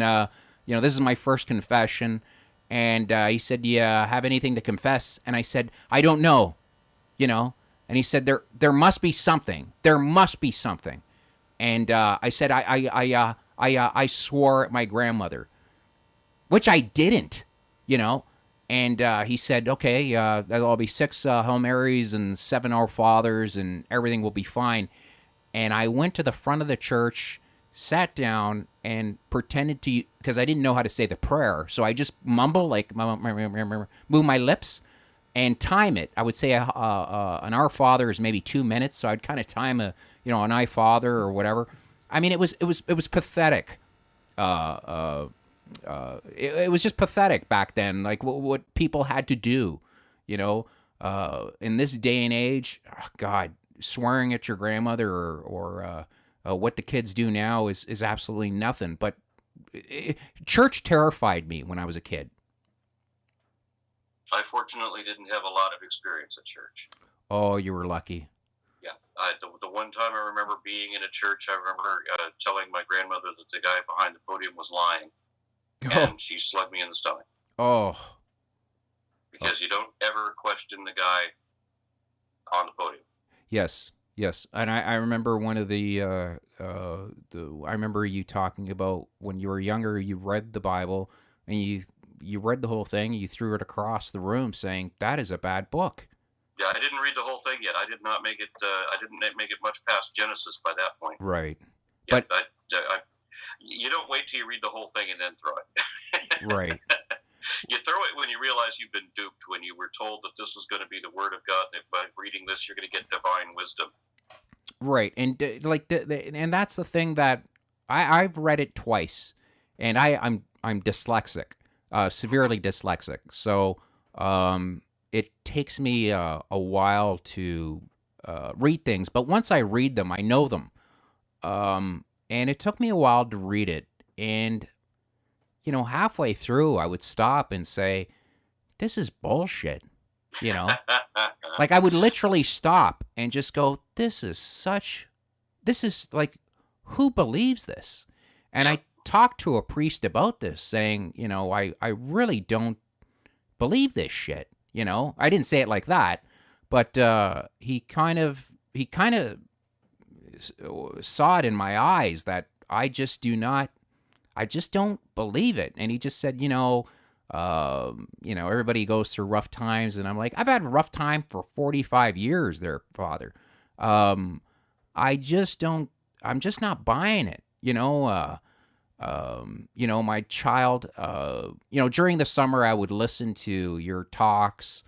this is my first confession. And he said, "Do you have anything to confess?" And I said, "I don't know," And he said, "There must be something. There must be something." And I said, I swore at my grandmother, which I didn't, And he said, "Okay, there'll be 6 Hail Marys and 7 Our Fathers, and everything will be fine." And I went to the front of the church, sat down, and pretended to, because I didn't know how to say the prayer, so I just mumble, like move my lips and time it. I would say an Our Father is maybe 2 minutes, so I'd kind of time an I Father or whatever. I mean, it was pathetic. It was just pathetic back then, like what people had to do, in this day and age. Oh, God, swearing at your grandmother or what the kids do now is absolutely nothing. But church terrified me when I was a kid. I fortunately didn't have a lot of experience at church. Oh, you were lucky. Yeah. The one time I remember being in a church, I remember telling my grandmother that the guy behind the podium was lying. And she slugged me in the stomach. Oh. Because you don't ever question the guy on the podium. Yes. And I remember one of I remember you talking about when you were younger, you read the Bible, and you read the whole thing, you threw it across the room saying, "That is a bad book." Yeah, I didn't read the whole thing yet. I did not make it, I didn't make it much past Genesis by that point. Right. Yeah, but you don't wait till you read the whole thing and then throw it. Right. You throw it when you realize you've been duped, when you were told that this was going to be the Word of God, that by reading this you're going to get divine wisdom. Right, and and that's the thing that I've read it twice, and I'm dyslexic, severely dyslexic, so it takes me a while to read things, but once I read them, I know them. And it took me a while to read it, and halfway through, I would stop and say, "This is bullshit," Like, I would literally stop and just go, this is like, who believes this? And I talked to a priest about this, saying, I really don't believe this shit. I didn't say it like that, but he kind of saw it in my eyes that I just don't believe it. And he just said, everybody goes through rough times. And I'm like, I've had a rough time for 45 years there, Father. I just don't, I'm just not buying it. My child, during the summer, I would listen to your talks,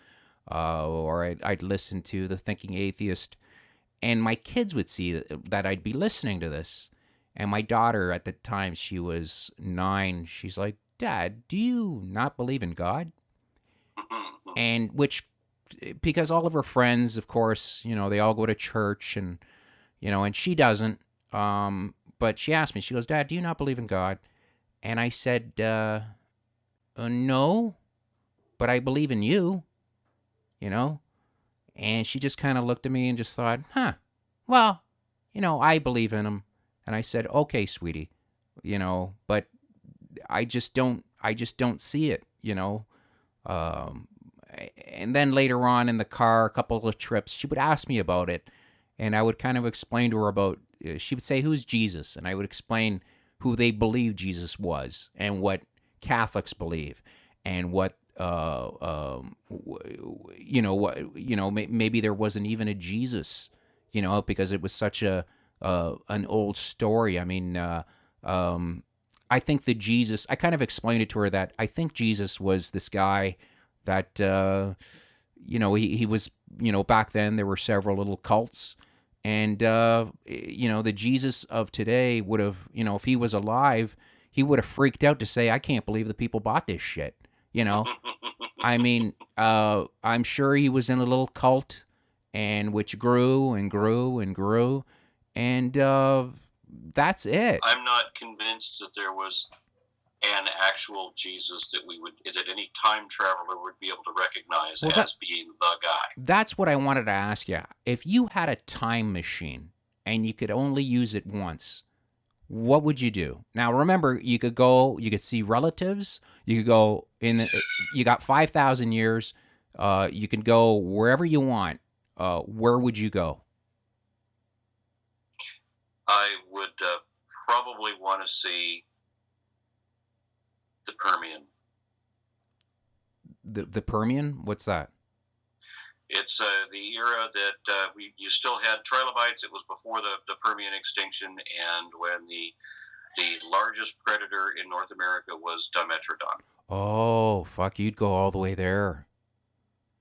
or I'd listen to The Thinking Atheist, and my kids would see that I'd be listening to this. And my daughter at the time, she was 9. She's like, Dad, do you not believe in God? And because all of her friends, of course, they all go to church and she doesn't. But she asked me, she goes, Dad, do you not believe in God? And I said, no, but I believe in you, And she just kind of looked at me and just thought, well, I believe in him. And I said, okay, sweetie, but I just don't see it, And then later on in the car, a couple of trips, she would ask me about it. And I would kind of explain to her about, she would say, who's Jesus? And I would explain who they believe Jesus was and what Catholics believe and what, maybe there wasn't even a Jesus, because it was such an old story. I mean, I think that Jesus, I kind of explained it to her that I think Jesus was this guy that, he was, back then there were several little cults. And, the Jesus of today would have, if he was alive, he would have freaked out to say, I can't believe the people bought this shit, I mean, I'm sure he was in a little cult, and which grew and grew and grew, and that's it. I'm not convinced that there was an actual Jesus that any time traveler would be able to recognize as being the guy. That's what I wanted to ask you. If you had a time machine and you could only use it once, what would you do? Now, remember, you could see relatives, you could go you got 5,000 years, you can go wherever you want. Where would you go? I would probably want to see the Permian. The Permian? What's that? It's the era that you still had trilobites. It was before the Permian extinction, and when the largest predator in North America was Dimetrodon. Oh, fuck! You'd go all the way there.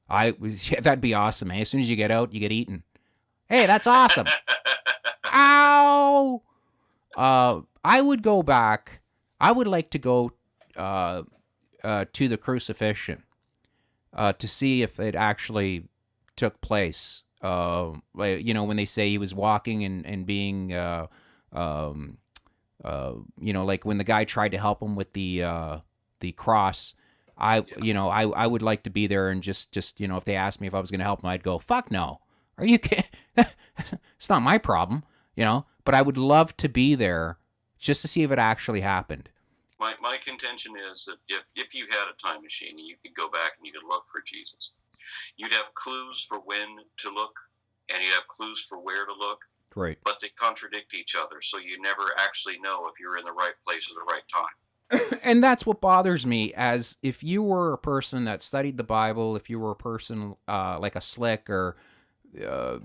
That'd be awesome. As soon as you get out, you get eaten. Hey, that's awesome. Ow! I would go back. I would like to go to the crucifixion to see if it actually took place. When they say he was walking and being, like when the guy tried to help him with the cross. I would like to be there and just if they asked me if I was going to help them, I'd go, fuck no. Are you kidding? It's not my problem, but I would love to be there just to see if it actually happened. My contention is that if you had a time machine and you could go back and you could look for Jesus, you'd have clues for when to look and you'd have clues for where to look. Right. But they contradict each other, so you never actually know if you're in the right place at the right time. And that's what bothers me, as if you were a person that studied the Bible, if you were a person like a Slick or, that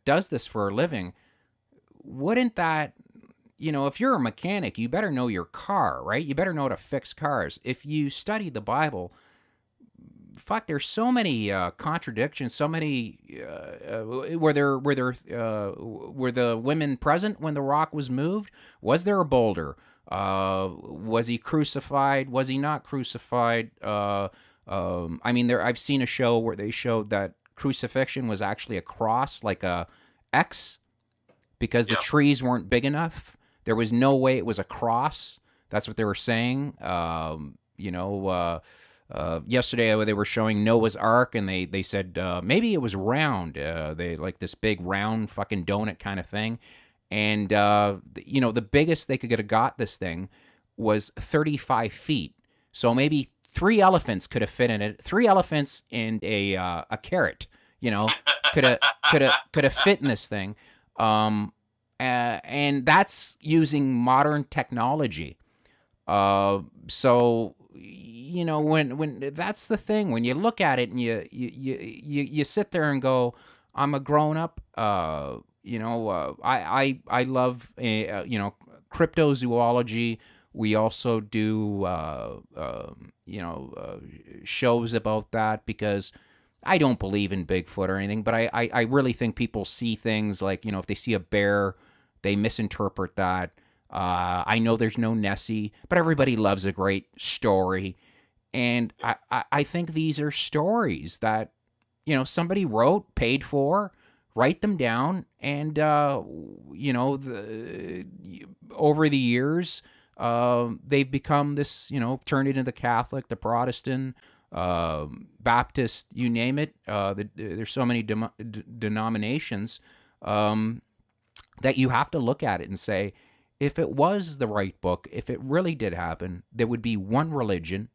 does this for a living, wouldn't that, if you're a mechanic, you better know your car, right? You better know how to fix cars. If you study the Bible, fuck, there's so many contradictions, so many, were the women present when the rock was moved? Was there a boulder? Was he crucified? Was he not crucified? I've seen a show where they showed that crucifixion was actually a cross, like a X, because the trees weren't big enough. There was no way it was a cross. That's what they were saying. Yesterday they were showing Noah's Ark, and they said maybe it was round. They like this big round fucking donut kind of thing. And, the biggest they could have got this thing was 35 feet. So maybe 3 elephants could have fit in it. 3 elephants and a carrot, could have fit in this thing. And that's using modern technology. So when that's the thing, when you look at it and you sit there and go, I'm a grown up. I love cryptozoology. We also do shows about that because I don't believe in Bigfoot or anything, but I really think people see things like, if they see a bear, they misinterpret that. I know there's no Nessie, but everybody loves a great story. And I think these are stories that, somebody wrote, paid for, write them down. And, over the years, they've become this, turned into the Catholic, the Protestant, Baptist, you name it. There's so many denominations that you have to look at it and say, if it was the right book, if it really did happen, there would be one religion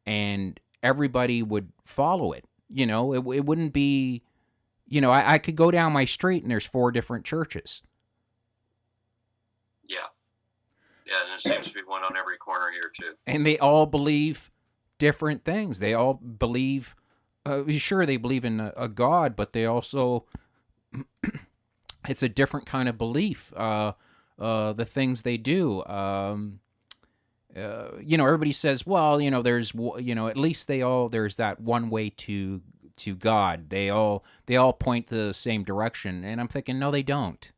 and everybody would follow it. It wouldn't be, I could go down my street and there's 4 different churches. Yeah. Yeah, and there seems to be one on every corner here, too. And they all believe different things. They all believe, sure, they believe in a God, but they also, it's a different kind of belief. The things they do. Everybody says, well, there's, at least there's that one way to God. They all point the same direction. And I'm thinking, no, they don't.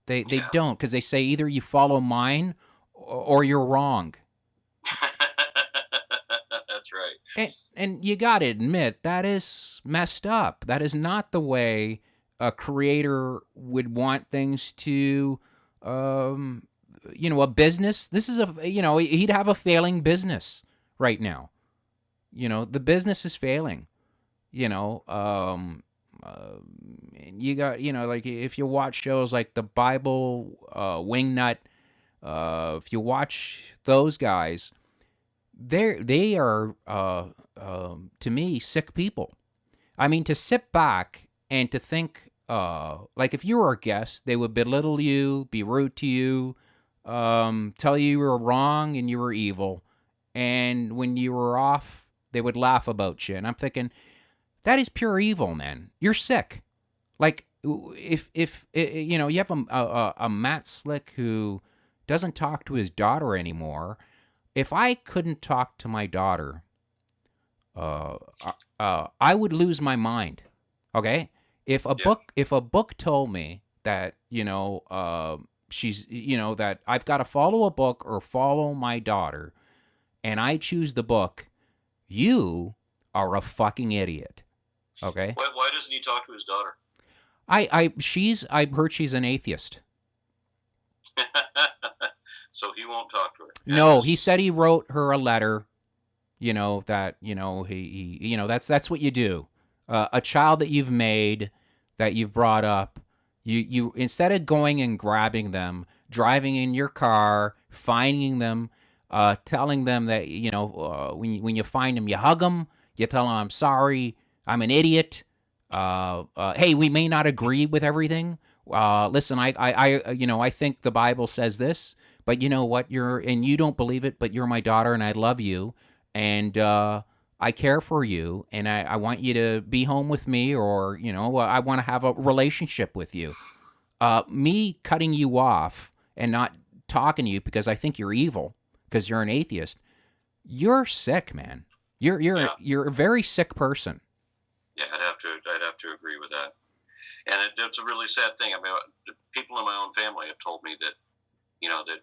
They don't, because they say either you follow mine or you're wrong. That's right. And you got to admit, that is messed up. That is not the way a creator would want things to, a business. This is he'd have a failing business right now. The business is failing. You got, like if you watch shows like the Bible, Wingnut, if you watch those guys, they are, to me, sick people. I mean, to sit back and to think, like if you were a guest, they would belittle you, be rude to you, tell you were wrong and you were evil. And when you were off, they would laugh about you. And I'm thinking, that is pure evil, man. You're sick. Like if you have a Matt Slick who doesn't talk to his daughter anymore. If I couldn't talk to my daughter, I would lose my mind. Okay? If a book told me that, she's, that I've got to follow a book or follow my daughter, and I choose the book, you are a fucking idiot. Okay? Why doesn't he talk to his daughter? I've heard she's an atheist. So he won't talk to her. No, he said he wrote her a letter. That he that's what you do. A child that you've made, that you've brought up, you instead of going and grabbing them, driving in your car, finding them, telling them that when you find them, you hug them, you tell them I'm sorry, I'm an idiot. Hey, we may not agree with everything. Listen, I think the Bible says this, but you know what? You don't believe it, but you're my daughter, and I love you, and I care for you, and I want you to be home with me, or I want to have a relationship with you. Me cutting you off and not talking to you because I think you're evil, because you're an atheist. You're sick, man. You're a very sick person. Yeah, I'd have to agree with that. And it's a really sad thing. I mean, people in my own family have told me that,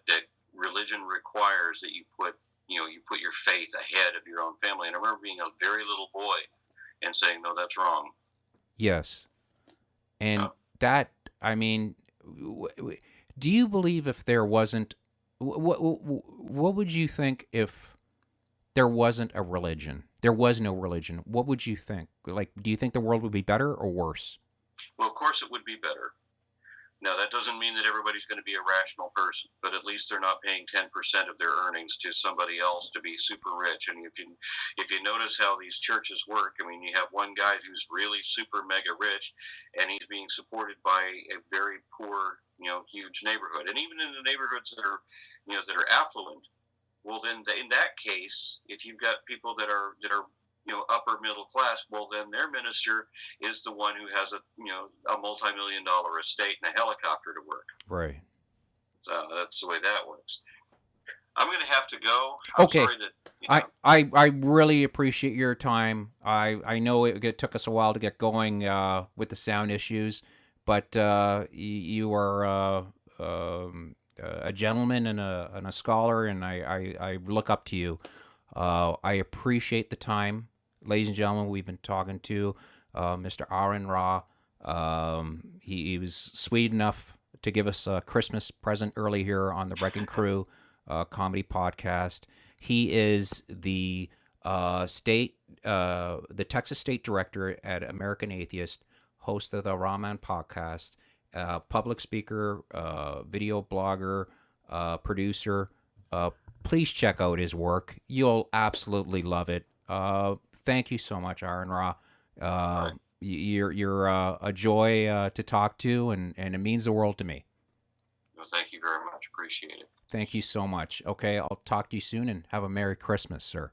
that religion requires that you put your faith ahead of your own family. And I remember being a very little boy and saying, no, that's wrong. Yes. And that, I mean, do you believe if there wasn't, what would you think if there wasn't a religion? There was no religion. What would you think? Like, do you think the world would be better or worse? Well, of course it would be better. Now, that doesn't mean that everybody's going to be a rational person, but at least they're not paying 10% of their earnings to somebody else to be super rich. And if you notice how these churches work, I mean, you have one guy who's really super mega rich, and he's being supported by a very poor, huge neighborhood. And even in the neighborhoods that are, that are affluent, well, then in that case, if you've got people that are upper middle class, well, then their minister is the one who has a multi-million-dollar estate and a helicopter to work. Right. So that's the way that works. I'm going to have to go. Okay. Sorry that, I really appreciate your time. I know it took us a while to get going with the sound issues, but you are a gentleman and a scholar, and I look up to you. I appreciate the time. Ladies and gentlemen, we've been talking to Mr. Aron Ra. He was sweet enough to give us a Christmas present early here on the Wrecking Crew comedy podcast. He is the Texas State Director at American Atheist, host of the Rahman podcast, public speaker, video blogger, producer. Please check out his work. You'll absolutely love it. Thank you so much, Aron Ra. You're a joy to talk to, and it means the world to me. Well, thank you very much. Appreciate it. Thank you so much. Okay, I'll talk to you soon, and have a Merry Christmas, sir.